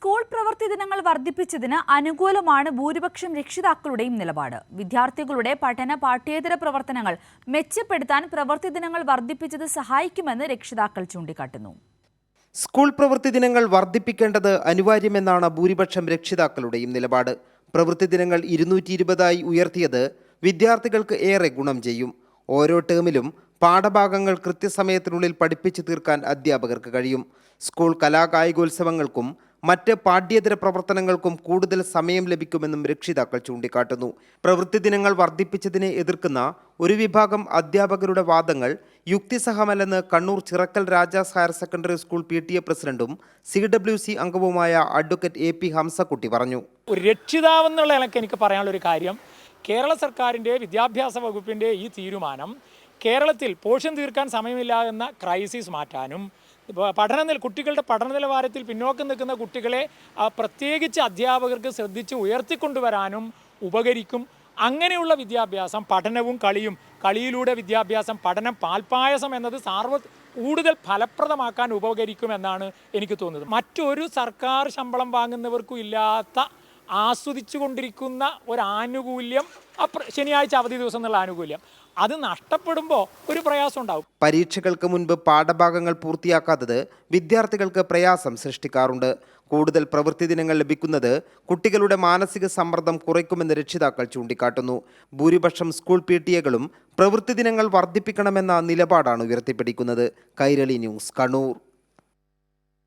School പ്രവൃത്തി ദിനങ്ങൾ വർദ്ധിപ്പിച്ചതിന് അനുകൂലമാണ് ഭൂരിപക്ഷം രക്ഷിതാക്കളുടെയും നിലപാട്. വിദ്യാർത്ഥികളുടെ പഠന പാഠ്യേതര പ്രവർത്തനങ്ങൾ മെച്ചപ്പെടുത്താൻ പ്രവൃത്തി ദിനങ്ങൾ വർദ്ധിപ്പിച്ചത് സഹായിക്കുമെന്ന് രക്ഷിതാക്കൾ ചൂണ്ടിക്കാട്ടുന്നു. സ്കൂൾ പ്രവൃത്തി ദിനങ്ങൾ വർദ്ധിപ്പിക്കേണ്ടത് അനിവാര്യമെന്നാണ് ഭൂരിപക്ഷം രക്ഷിതാക്കളുടെയും നിലപാട്. പ്രവൃത്തി ദിനങ്ങൾ 220 ഉയർത്തിയത് വിദ്യാർത്ഥികൾക്ക് ഏറെ ഗുണം ചെയ്യും. ഓരോ ടേമിലും പാഠഭാഗങ്ങൾ കൃത്യസമയത്തിനുള്ളിൽ പഠിപ്പിച്ചു തീർക്കാൻ അധ്യാപകർക്ക് കഴിയും. സ്കൂൾ കലാകായികോത്സവങ്ങൾക്കും മറ്റ് പാഠ്യേതര പ്രവർത്തനങ്ങൾക്കും കൂടുതൽ സമയം ലഭിക്കുമെന്നും രക്ഷിതാക്കൾ ചൂണ്ടിക്കാട്ടുന്നു. പ്രവൃത്തി ദിനങ്ങൾ വർദ്ധിപ്പിച്ചതിനെ എതിർക്കുന്ന ഒരു വിഭാഗം അധ്യാപകരുടെ വാദങ്ങൾ യുക്തിസഹമല്ലെന്ന് Kannur Chirakkal Rajas higher secondary school PTA പ്രസിഡന്റും CWC അംഗവുമായ അഡ്വക്കേറ്റ് AP ഹംസക്കുട്ടി പറഞ്ഞു. ഒരു രക്ഷിതാവെന്നുള്ള എനിക്ക് പറയാനുള്ള ഒരു കാര്യം, കേരള സർക്കാരിൻ്റെ വിദ്യാഭ്യാസ വകുപ്പിൻ്റെ ഈ തീരുമാനം കേരളത്തിൽ പോഷൻ തീർക്കാൻ സമയമില്ല എന്ന ക്രൈസിസ് മാറ്റാനും കുട്ടികളുടെ പഠന നിലവാരത്തിൽ പിന്നോക്കം നിൽക്കുന്ന കുട്ടികളെ പ്രത്യേകിച്ച് അധ്യാപകർക്ക് ശ്രദ്ധിച്ച് ഉയർത്തിക്കൊണ്ടുവരാനും ഉപകരിക്കും. അങ്ങനെയുള്ള വിദ്യാഭ്യാസം, പഠനവും കളിയിലൂടെ വിദ്യാഭ്യാസം, പഠനം പാൽപ്പായസം എന്നത് കൂടുതൽ ഫലപ്രദമാക്കാൻ ഉപകരിക്കുമെന്നാണ് എനിക്ക് തോന്നുന്നത്. മറ്റൊരു സർക്കാർ ശമ്പളം വാങ്ങുന്നവർക്കും ഇല്ലാത്ത ആസ്വദിച്ചു കൊണ്ടിരിക്കുന്ന ഒരു ആനുകൂല്യം, ശനിയാഴ്ച അവധി ദിവസം എന്നുള്ള ആനുകൂല്യം, അത് നഷ്ടപ്പെടുമ്പോൾ ഒരു പ്രയാസം ഉണ്ടാവും. പരീക്ഷകൾക്ക് മുൻപ് പാഠഭാഗങ്ങൾ പൂർത്തിയാക്കാത്തത് വിദ്യാർത്ഥികൾക്ക് പ്രയാസം സൃഷ്ടിക്കാറുണ്ട്. കൂടുതൽ പ്രവൃത്തി ദിനങ്ങൾ ലഭിക്കുന്നത് കുട്ടികളുടെ മാനസിക സമ്മർദ്ദം കുറയ്ക്കുമെന്ന് രക്ഷിതാക്കൾ ചൂണ്ടിക്കാട്ടുന്നു. ഭൂരിപക്ഷം സ്കൂൾ PTA കളും പ്രവൃത്തി ദിനങ്ങൾ വർദ്ധിപ്പിക്കണമെന്ന നിലപാടാണ് ഉയർത്തിപ്പിടിക്കുന്നത്. കൈരളി ന്യൂസ്, കണ്ണൂർ.